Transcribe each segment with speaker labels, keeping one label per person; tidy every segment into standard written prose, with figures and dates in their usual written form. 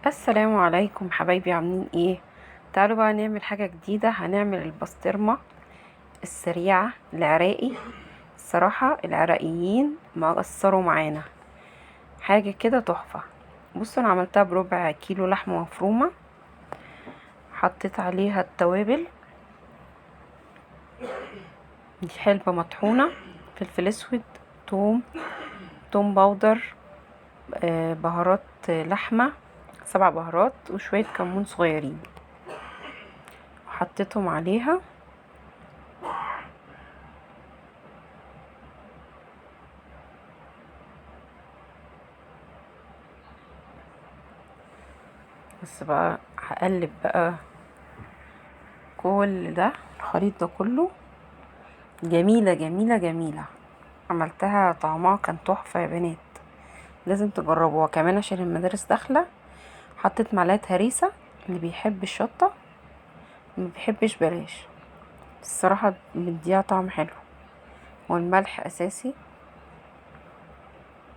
Speaker 1: السلام عليكم حبايبي، عاملين ايه؟ تعالوا بقى نعمل حاجة جديدة. هنعمل البسطرمة السريعة العراقي. الصراحة العراقيين ما قصروا معانا، حاجة كده تحفة. بصوا، انا عملتها بربع كيلو لحمة مفرومة، حطيت عليها التوابل دي: حلبة مطحونة، فلفل اسود، توم باودر، بهارات لحمة 7 بهارات، وشوية كمون صغيرين حطيتهم عليها. بس بقى هقلب بقى كل ده، الخليط ده كله. جميلة جميلة جميلة، عملتها طعمها كان تحفة يا بنات، لازم تجربوها كمان عشان المدارس داخلة. حطيت معلقة هريسة، اللي بيحب الشطة، اللي مبيحبش بلاش. الصراحة مديها طعم حلو، والملح اساسي.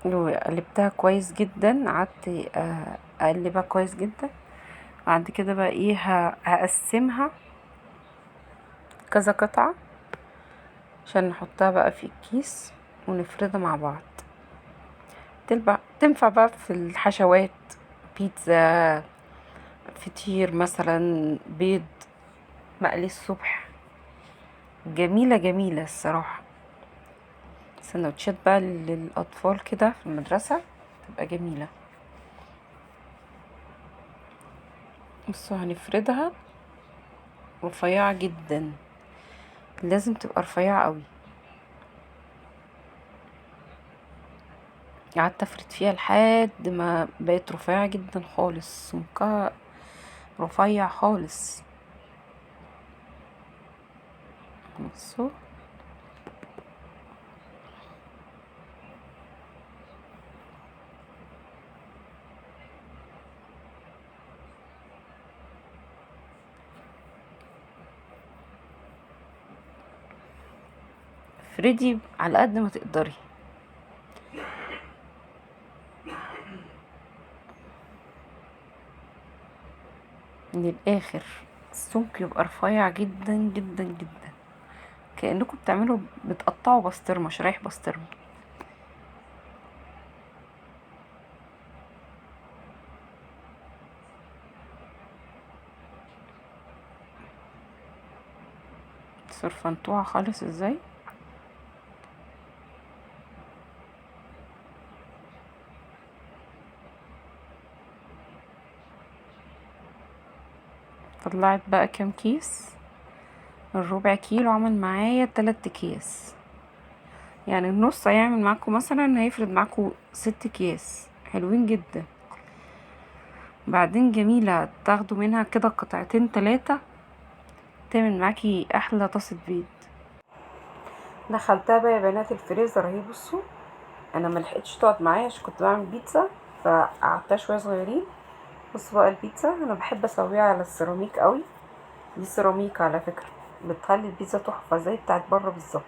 Speaker 1: وقلبتها كويس جدا، قعدت اقلبها كويس جدا. بعد كده بقى ايه، هقسمها كذا قطعة عشان نحطها بقى في الكيس ونفردها مع بعض. تنفع بقى في الحشوات: بيتزا، فطير مثلا، بيض مقلي الصبح. جميلة جميلة الصراحة. سندوتشات بقى للأطفال كده في المدرسة تبقى جميلة. بصوا، هنفردها رفيعة جدا، لازم تبقى رفيعة قوي. قعدت افرد فيها لحد ما بقت رفيعة جدا خالص، سمكها رفيع خالص. بصوا، افردي على قد ما تقدري من الاخر. السمك يبقى رفيع جدا جدا جدا، كأنكم بتقطعوا بسطرمة، شرايح بسطرمة. صرفنتوها خالص ازاي. طلعت بقى كام كيس؟ الربع كيلو عمل معايا 3 اكياس، يعني النص هيعمل معاكم مثلا، هيفرد معاكم 6 اكياس حلوين جدا. بعدين جميلة، تاخدوا منها كده قطعتين 3، تعمل معاكي احلى طاسة بيض. دخلتها بقى يا بنات الفريزر اهي. بصوا، انا ملحقتش تقعد معايا عشان كنت بعمل بيتزا، فقعدتها شويه صغيرين. بصوا بقى، البيتزا انا بحب اسويها على السيراميك قوي. دي سيراميك على فكره، بتخلي البيتزا تحفه زي بتاعت بره بالظبط.